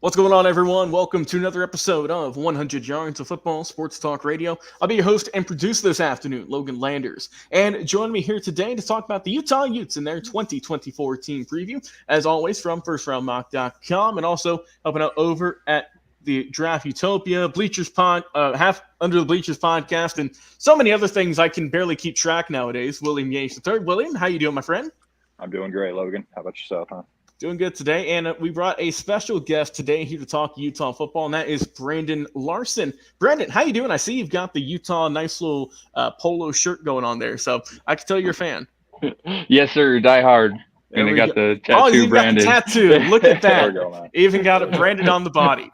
What's going on, everyone? Welcome to another episode of 100 Yards of Football Sports Talk Radio. I'll be your host and producer this afternoon, Logan Landers. And join me here today to talk about the Utah Utes and their 2024 team preview, as always, from FirstRoundMock.com, and also helping out over at the Draft Utopia, Bleachers Pod, Half Under the Bleachers podcast, and so many other things I can barely keep track nowadays. William Yanish III. William, how you doing, my friend? I'm doing great, Logan. How about yourself, huh? Doing good today, and we brought a special guest today here to talk Utah football, and that is Brandon Larson. Brandon, how you doing? I see you've got the Utah nice little polo shirt going on there, so I can tell you're a fan. Yes, sir. Die hard. And I got the tattoo branded. Got the tattoo. Look at that. Even got it branded on the body.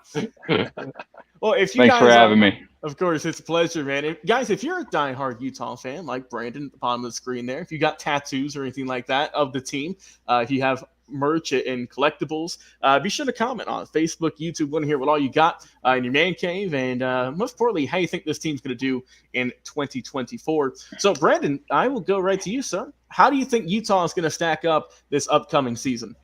Well, if you Thanks for having me. Of course, it's a pleasure, man. Guys, if you're a diehard Utah fan like Brandon at the bottom of the screen there, if you got tattoos or anything like that of the team, if you have merch and collectibles, be sure to comment on Facebook, YouTube. Want to hear what all you got in your man cave, and most importantly, how you think this team's going to do in 2024. So, Brandon, I will go right to you, sir. How do you think Utah is going to stack up this upcoming season?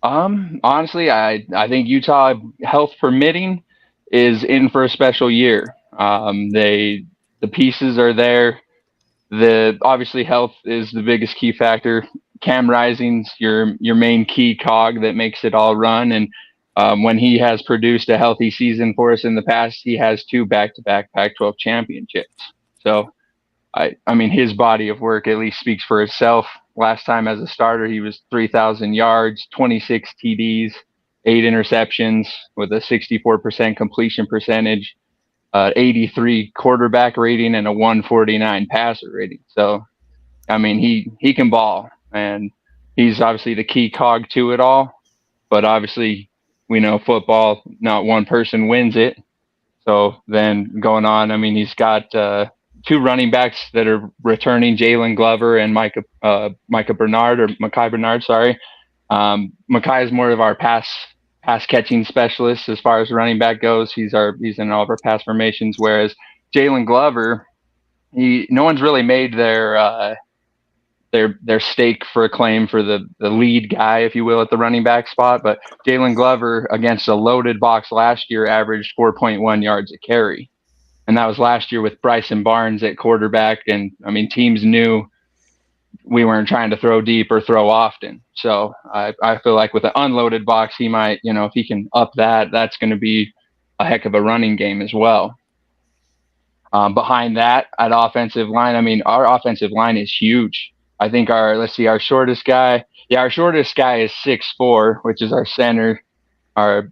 Honestly, I think Utah, health permitting, is in for a special year. The pieces are there. Obviously health is the biggest key factor. Cam Rising's your main key cog that makes it all run. And when he has produced a healthy season for us in the past, he has 2 back-to-back Pac-12 championships. So, I mean, his body of work at least speaks for itself. Last time as a starter, he was 3,000 yards, 26 TDs, 8 interceptions with a 64% completion percentage, 83 quarterback rating, and a 149 passer rating. So, I mean, he can ball. And he's obviously the key cog to it all. But obviously, we know football, not one person wins it. So then going on, I mean, he's got 2 running backs that are returning, Jalen Glover and Micah Bernard, sorry. Micah is more of our pass catching specialist as far as running back goes. He's in all of our pass formations, whereas Jalen Glover, no one's really made their stake for a claim for the lead guy, if you will, at the running back spot. But Jalen Glover, against a loaded box last year, averaged 4.1 yards a carry. And that was last year with Bryson Barnes at quarterback. And, I mean, teams knew we weren't trying to throw deep or throw often. So I feel like with an unloaded box, he might, if he can up that's going to be a heck of a running game as well. Behind that, at offensive line, I mean, our offensive line is huge. I think our shortest guy is 6'4", which is our center. Our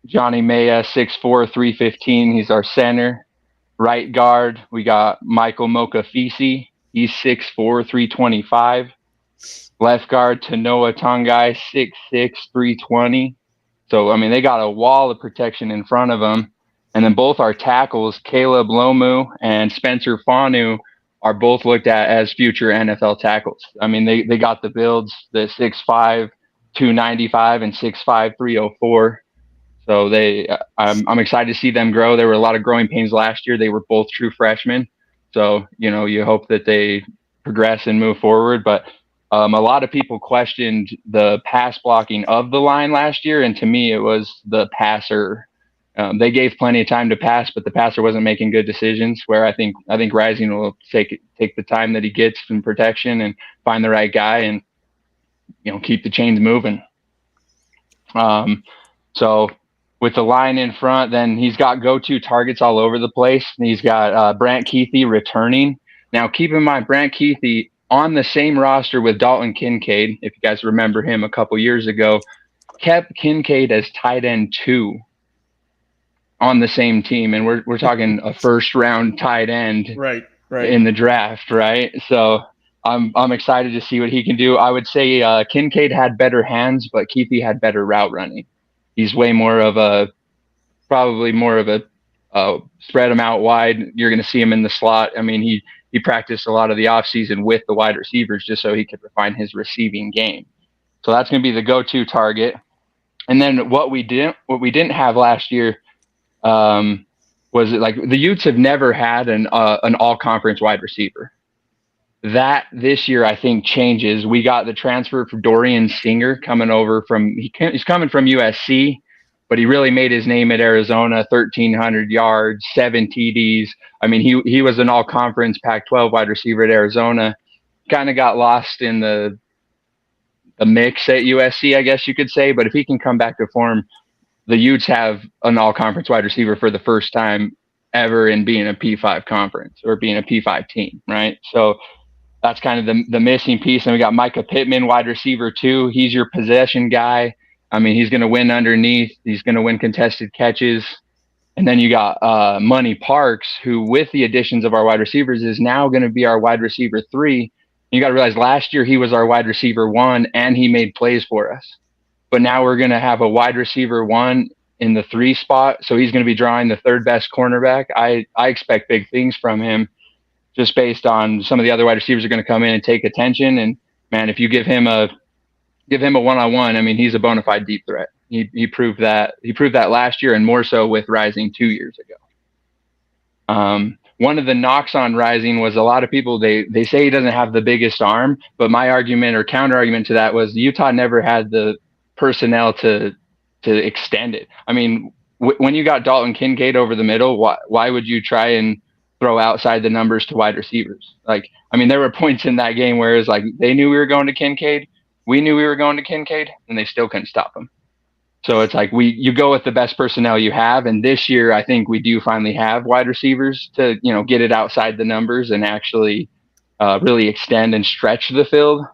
Johnny Maya, 6'4", 315. He's our center. Right guard, we got Michael Mokafisi. He's 6'4", 325. Left guard, Tanoa Tongai, 6'6", 320. So, I mean, they got a wall of protection in front of them. And then both our tackles, Caleb Lomu and Spencer Fanu, are both looked at as future NFL tackles. I mean, they got the builds, the 6'5", 295 and 6'5", 304. So I'm excited to see them grow. There were a lot of growing pains last year. They were both true freshmen. So, you hope that they progress and move forward. But a lot of people questioned the pass blocking of the line last year. And to me, it was the passer. They gave plenty of time to pass, but the passer wasn't making good decisions. Where I think Rising will take the time that he gets in protection and find the right guy and keep the chains moving. So with the line in front, then he's got go-to targets all over the place. He's got Brant Keithy returning. Now keep in mind, Brant Keithy on the same roster with Dalton Kincaid, if you guys remember him a couple years ago, kept Kincaid as tight end 2. On the same team, and we're talking a first round tight end right in the draft, right? So I'm excited to see what he can do. I would say Kincaid had better hands, but Keithy had better route running. He's probably more of a spread him out wide. You're going to see him in the slot. I mean, he practiced a lot of the offseason with the wide receivers just so he could refine his receiving game. So that's going to be the go-to target. And then what we didn't have last year. Was it like the Utes have never had an all-conference wide receiver. That this year I think changes. We got the transfer for Dorian Singer coming over he's coming from USC. but he really made his name at Arizona, 1,300 yards, 7 TDs. I mean, he was an all-conference Pac-12 wide receiver at Arizona. Kind of got lost in the mix at USC, I guess you could say. But if he can come back to form, the Utes have an all-conference wide receiver for the first time ever in being a P5 conference or being a P5 team, right? So that's kind of the missing piece. And we got Micah Pittman, wide receiver too. He's your possession guy. I mean, he's going to win underneath. He's going to win contested catches. And then you got Money Parks, who with the additions of our wide receivers is now going to be our wide receiver 3. You got to realize last year he was our wide receiver 1 and he made plays for us. But now we're going to have a wide receiver 1 in the 3 spot. So he's going to be drawing the 3rd best cornerback. I expect big things from him just based on some of the other wide receivers are going to come in and take attention. And man, if you give him a one-on-one, I mean, he's a bona fide deep threat. He proved that. He proved that last year and more so with Rising 2 years ago. One of the knocks on Rising was a lot of people, they say he doesn't have the biggest arm, but my argument or counter argument to that was Utah never had the personnel to extend it. I mean, when you got Dalton Kincaid over the middle, why would you try and throw outside the numbers to wide receivers? Like, I mean, there were points in that game where it was like they knew we were going to Kincaid, we knew we were going to Kincaid, and they still couldn't stop him. So it's like you go with the best personnel you have, and this year I think we do finally have wide receivers to get it outside the numbers and actually really extend and stretch the field.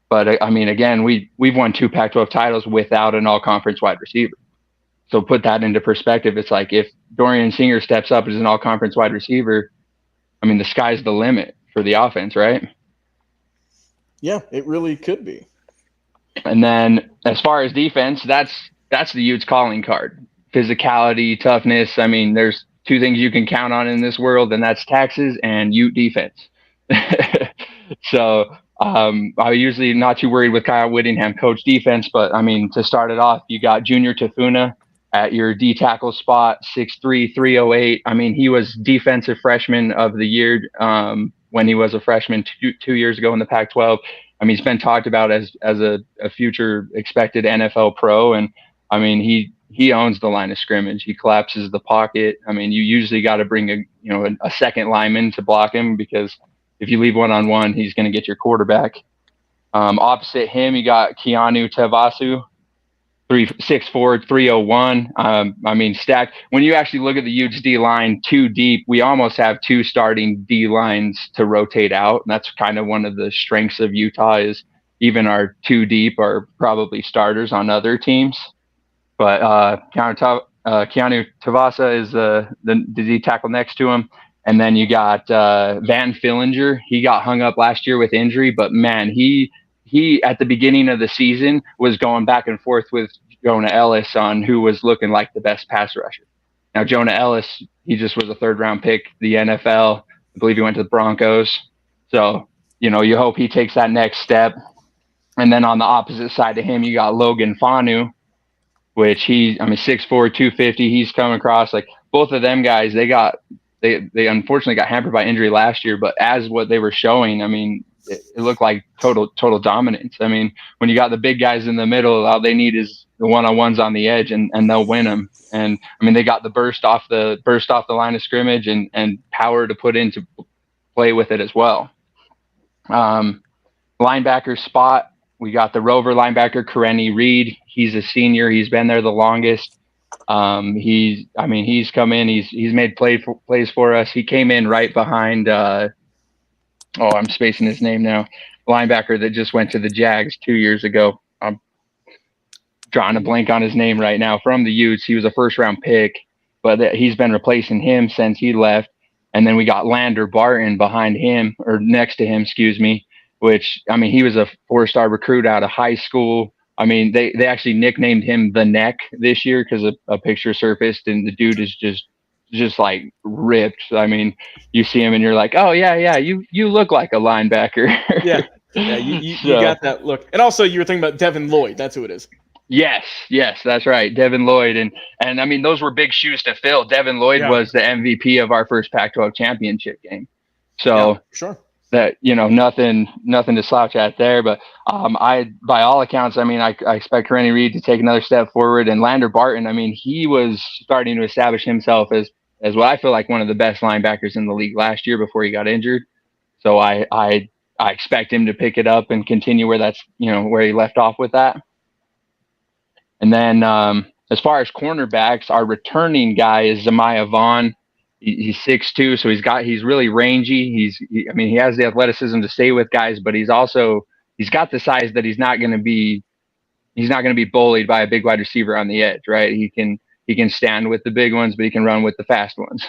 But I mean, again, we've won 2 Pac-12 titles without an all-conference wide receiver. So put that into perspective. It's like if Dorian Singer steps up as an all-conference wide receiver, I mean, the sky's the limit for the offense, right? Yeah, it really could be. And then as far as defense, that's the Utes calling card. Physicality, toughness. I mean, there's 2 things you can count on in this world, and that's taxes and Ute defense. So I'm usually not too worried with Kyle Whittingham, coach defense, but I mean, to start it off, you got Junior Tafuna at your D tackle spot, 6'3", 308. I mean, he was defensive freshman of the year when he was a freshman 2 years ago in the Pac-12. I mean, he's been talked about as a future expected NFL pro, and I mean, he owns the line of scrimmage. He collapses the pocket. I mean, you usually got to bring a second lineman to block him because if you leave one-on-one, he's going to get your quarterback. Opposite him, you got Keanu Tavasu, 6'4", 301. I mean, stacked. When you actually look at the Utes D line 2 deep, we almost have 2 starting D lines to rotate out. And that's kind of one of the strengths of Utah is even our 2 deep are probably starters on other teams. But Keanu Tavasa is the D tackle next to him. And then you got Van Fillinger. He got hung up last year with injury, but man, he at the beginning of the season was going back and forth with Jonah Ellis on who was looking like the best pass rusher. Now, Jonah Ellis, he just was a 3rd-round pick, the NFL. I believe he went to the Broncos. So, you hope he takes that next step. And then on the opposite side of him, you got Logan Fanu, which 6'4", 250. He's coming across. Like, both of them guys, they unfortunately got hampered by injury last year, but as what they were showing, I mean, it looked like total dominance. I mean, when you got the big guys in the middle, all they need is the one-on-ones on the edge, and they'll win them. And I mean, they got the burst off the line of scrimmage and power to put into play with it as well. Linebacker spot, we got the Rover linebacker Karenni Reed. He's a senior. He's been there the longest. He's come in. He's made plays for us. He came in right behind. I'm spacing his name now. Linebacker that just went to the Jags 2 years ago. I'm drawing a blank on his name right now. From the Utes, he was a 1st-round pick, but he's been replacing him since he left. And then we got Lander Barton behind him, or next to him, excuse me. Which I mean, he was a 4-star recruit out of high school. I mean, they actually nicknamed him the Neck this year because a picture surfaced, and the dude is just like ripped. I mean, you see him and you're like, oh yeah, you look like a linebacker. yeah, you got that look. And also, you were thinking about Devin Lloyd. That's who it is. Yes, that's right, Devin Lloyd, and I mean, those were big shoes to fill. Devin Lloyd was the MVP of our first Pac-12 championship game. So sure. that, nothing to slouch at there. But by all accounts, I mean, I expect Rennie Reed to take another step forward. And Lander Barton, I mean, he was starting to establish himself as what I feel like one of the best linebackers in the league last year before he got injured. So I expect him to pick it up and continue where where he left off with that. And then as far as cornerbacks, our returning guy is Zamiah Vaughn. He's 6'2", so he's really rangy. He has the athleticism to stay with guys, but he's got the size that he's not going to be bullied by a big wide receiver on the edge, right? He can stand with the big ones, but he can run with the fast ones.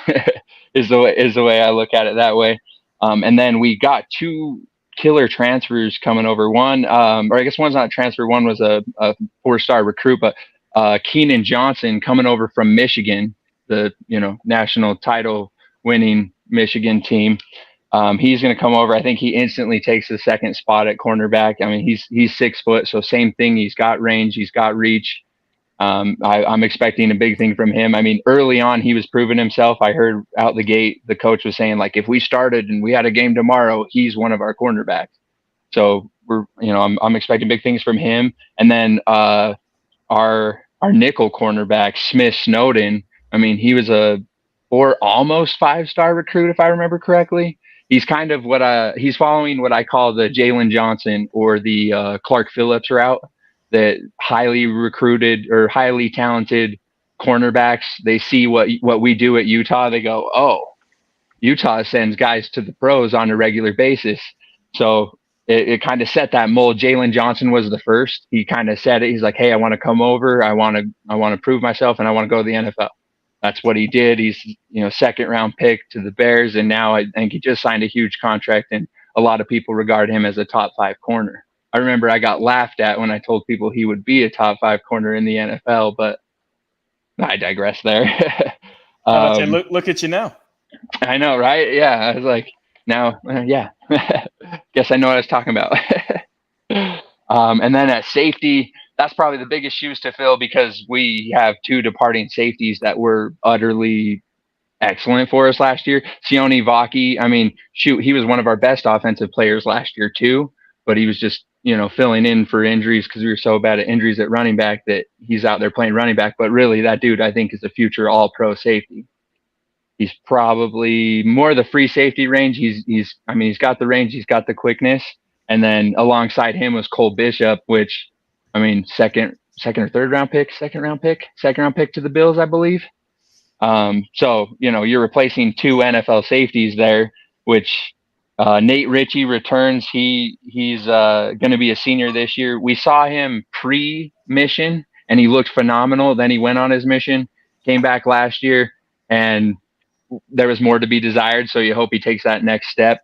is the way I look at it that way. And then we got two killer transfers coming over. One, or I guess one's not a transfer. One was a 4-star recruit, but Keenan Johnson coming over from Michigan, the national title winning Michigan team. He's going to come over. I think he instantly takes the second spot at cornerback. I mean, he's 6 foot, so same thing. He's got range, he's got reach. I'm expecting a big thing from him. I mean, early on, he was proving himself. I heard out the gate, the coach was saying, like, if we started and we had a game tomorrow, he's one of our cornerbacks. So I'm expecting big things from him. And then our nickel cornerback, Smith Snowden. I mean, he was almost 5-star recruit, if I remember correctly. He's kind of he's following what I call the Jalen Johnson or the Clark Phillips route. That highly recruited or highly talented cornerbacks, they see what we do at Utah. They go, oh, Utah sends guys to the pros on a regular basis. So it kind of set that mold. Jalen Johnson was the first. He kind of said it. He's like, hey, I want to come over. I want to prove myself, and I want to go to the NFL. That's what he did. He's second round pick to the Bears, and now I think he just signed a huge contract, and a lot of people regard him as a top 5 corner. I remember I got laughed at when I told people he would be a top 5 corner in the NFL, but I digress there. Look at you now. I know, right? Yeah. I was like, now, yeah, guess I know what I was talking about. And then at safety, that's probably the biggest shoes to fill because we have 2 departing safeties that were utterly excellent for us last year. Sione Vaki, I mean, shoot, he was one of our best offensive players last year too, but he was just filling in for injuries because we were so bad at injuries at running back that he's out there playing running back. But really, that dude, I think, is a future all-pro safety. He's probably more the free safety range. He's got the range, he's got the quickness. And then alongside him was Cole Bishop, which, I mean, second or third round pick to the Bills, I believe. So, you're replacing 2 NFL safeties there, which Nate Ritchie returns. He's going to be a senior this year. We saw him pre-mission, and he looked phenomenal. Then he went on his mission, came back last year, and there was more to be desired. So you hope he takes that next step.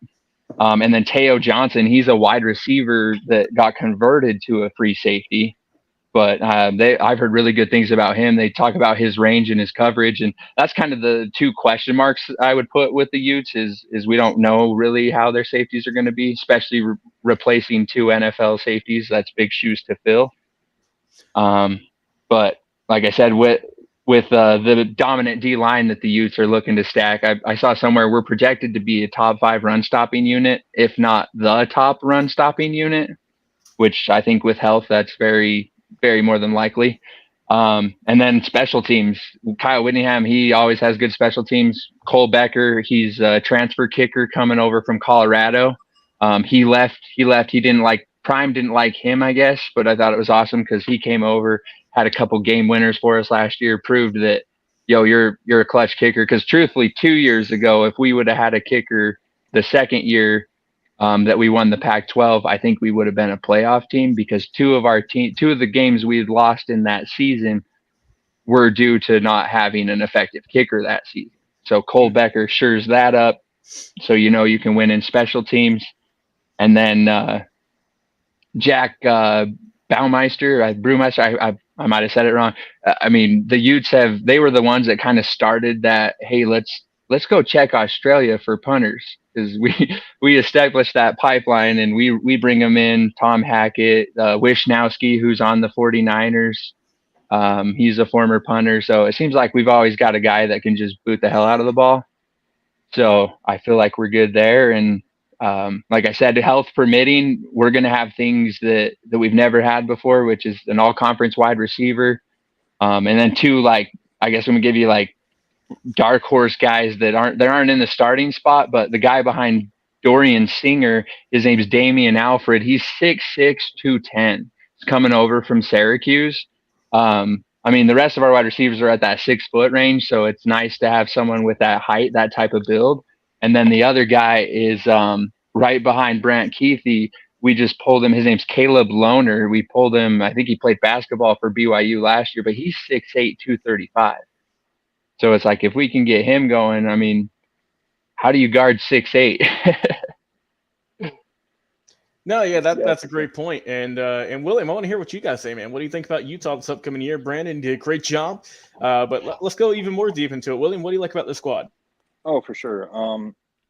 And then Teo Johnson, he's a wide receiver that got converted to a free safety. But I've heard really good things about him. They talk about his range and his coverage, and that's kind of the 2 question marks I would put with the Utes is we don't know really how their safeties are going to be, especially replacing 2 NFL safeties. That's big shoes to fill. But like I said, with the dominant D line that the Utes are looking to stack, I saw somewhere we're projected to be a top 5 run stopping unit, if not the top run stopping unit, which I think with health that's very more than likely. And then special teams, Kyle Whittingham, he always has good special teams. Cole Becker, he's a transfer kicker coming over from Colorado. He left. Prime didn't like him, I guess, but I thought it was awesome because he came over, had a couple game winners for us last year, proved that, you're a clutch kicker. Because truthfully, 2 years ago, if we would have had a kicker the second year that we won the Pac-12, I think we would have been a playoff team because 2 of the games we had lost in that season were due to not having an effective kicker that season. So Cole Becker shores that up, so you can win in special teams. And then Jack Brewmeister, I might have said it wrong. I mean, the Utes they were the ones that kind of started that, hey, let's go check Australia for punters, because we established that pipeline, and we bring them in. Tom Hackett, Wishnowski, who's on the 49ers. He's a former punter. So it seems like we've always got a guy that can just boot the hell out of the ball. So I feel like we're good there. And Like I said, health permitting, we're going to have things that we've never had before, which is an all-conference wide receiver. And then two, like, I guess I'm going to give you like dark horse guys that aren't in the starting spot, but the guy behind Dorian Singer, his name's Damian Alfred. He's 6'6", 210. He's coming over from Syracuse. I mean, the rest of our wide receivers are at that 6 foot range, so it's nice to have someone with that height, that type of build. And then the other guy is right behind Brant Keithy. We just pulled him. His name's Caleb Lohner. We pulled him. I think he played basketball for BYU last year, but he's 6'8", 235. So it's like, if we can get him going, I mean, how do you guard 6'8"? No, yeah, that's a great point. And William, I want to hear what you guys say, man. What do you think about Utah this upcoming year? Brandon did a great job, but let's go even more deep into it. William, what do you like about the squad? Oh, for sure.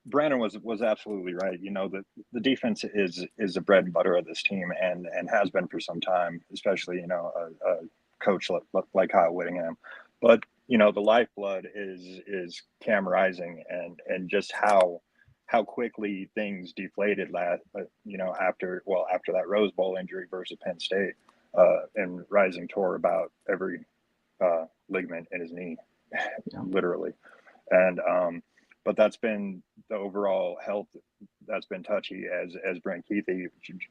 Brandon was absolutely right. You know, the defense is the bread and butter of this team, and has been for some time, especially, you know, a coach like Kyle Whittingham. But, you know, the lifeblood is Cam Rising, and just how quickly things deflated after that Rose Bowl injury versus Penn State, and Rising tore about every ligament in his knee, literally. And but that's been the overall health that's been touchy as Brent Keithy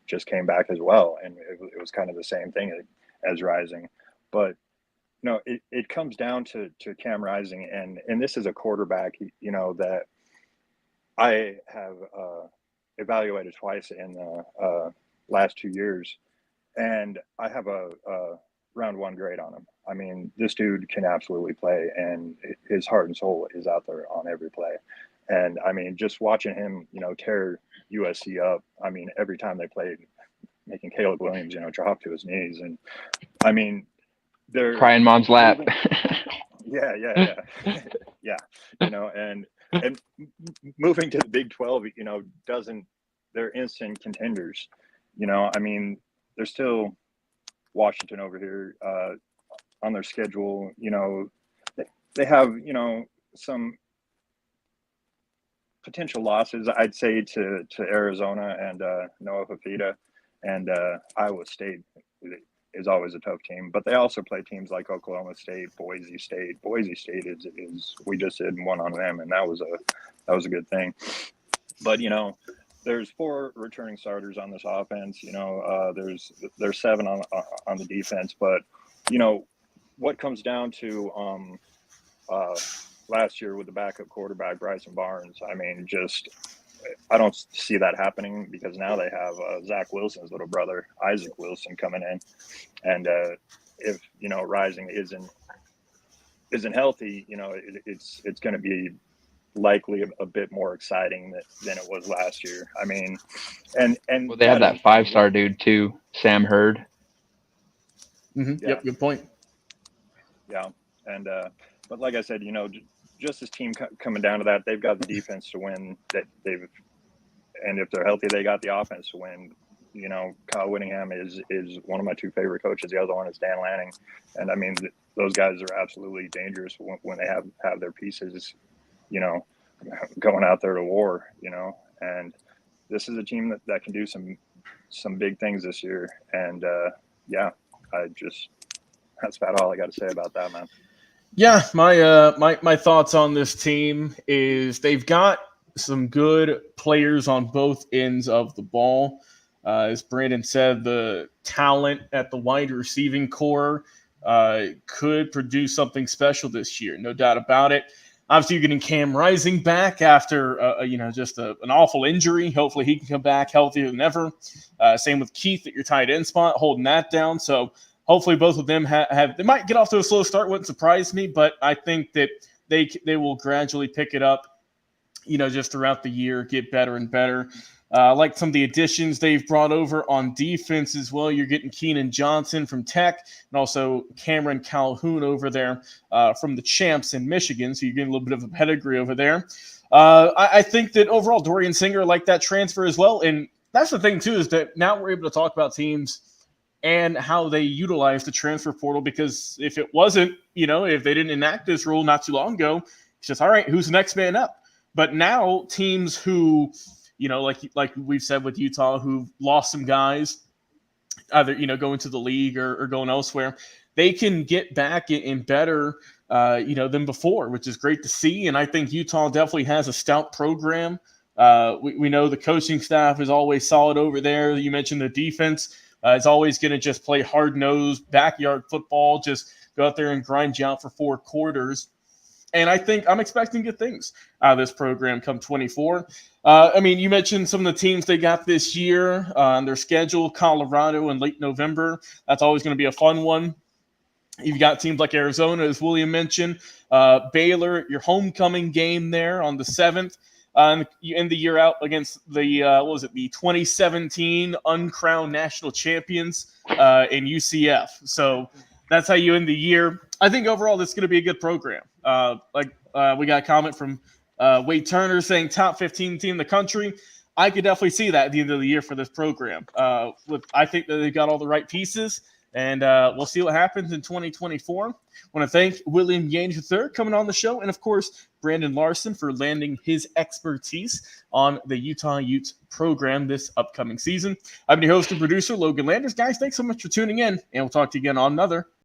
just came back as well, and it was kind of the same thing as Rising. But no, it comes down to Cam Rising, and this is a quarterback, you know, that I have evaluated twice in the last 2 years, and I have a round one grade on him. I mean, this dude can absolutely play, and his heart and soul is out there on every play. And I mean, just watching him, you know, tear USC up. I mean, every time they played, making Caleb Williams, you know, drop to his knees. And I mean, they're crying mom's lap. Yeah. Yeah. You know, and moving to the Big 12, you know, they're instant contenders. You know, I mean, they're still Washington over here on their schedule. You know, they have, you know, some potential losses, I'd say, to Arizona and Noah Fafita, and Iowa State is always a tough team. But they also play teams like Oklahoma State, Boise State. Boise State is we just did one on them, and that was a good thing. But you know, there's 4 returning starters on this offense. You know, there's 7 on the defense. But you know, what comes down to last year with the backup quarterback Bryson Barnes, I mean, I don't see that happening, because now they have Zach Wilson's little brother Isaac Wilson coming in, and if you know Rising isn't healthy, you know, it's going to be likely a bit more exciting than it was last year. I mean, and well, they have that 5-star dude too, Sam Hurd. Mm-hmm. Yeah. Yep, good point. Yeah, and but like I said, you know, just this team coming down to that, they've got the defense to win. And if they're healthy, they got the offense to win. You know, Kyle Whittingham is one of my 2 favorite coaches. The other one is Dan Lanning, and I mean, those guys are absolutely dangerous when they have their pieces, you know, going out there to war. You know, and this is a team that can do some big things this year. And yeah, that's about all I got to say about that, man. Yeah, my thoughts on this team is they've got some good players on both ends of the ball. As Brandon said, the talent at the wide receiving core could produce something special this year, no doubt about it. Obviously, you're getting Cam Rising back after just an awful injury. Hopefully, he can come back healthier than ever. Same with Keith at your tight end spot, holding that down. So hopefully both of them they might get off to a slow start. Wouldn't surprise me, but I think that they will gradually pick it up, you know, just throughout the year, get better and better. Like some of the additions they've brought over on defense as well. You're getting Keenan Johnson from Tech, and also Cameron Calhoun over there from the Champs in Michigan. So you're getting a little bit of a pedigree over there. I think that overall Dorian Singer liked that transfer as well. And that's the thing too, is that now we're able to talk about teams and how they utilize the transfer portal, because if it wasn't, you know, if they didn't enact this rule not too long ago, it's just, all right, who's the next man up? But now teams who, like we've said with Utah, who lost some guys, either going to the league or going elsewhere, they can get back in better than before, which is great to see. And I think Utah definitely has a stout program. We know the coaching staff is always solid over there. You mentioned the defense is always going to just play hard-nosed backyard football, just go out there and grind you out for 4 quarters. And I think I'm expecting good things out of this program come 24. You mentioned some of the teams they got this year on their schedule, Colorado in late November. That's always going to be a fun one. You've got teams like Arizona, as William mentioned, Baylor, your homecoming game there on the 7th. You end the year out against the 2017 uncrowned national champions in UCF. So that's how you end the year. I think overall this is going to be a good program. We got a comment from Wade Turner saying top 15 team in the country. I could definitely see that at the end of the year for this program. I think that they've got all the right pieces, and we'll see what happens in 2024. I want to thank William Yanish III coming on the show, and of course, Brandon Larson for lending his expertise on the Utah Utes program this upcoming season. I've been your host and producer, Logan Landers. Guys, thanks so much for tuning in, and we'll talk to you again on another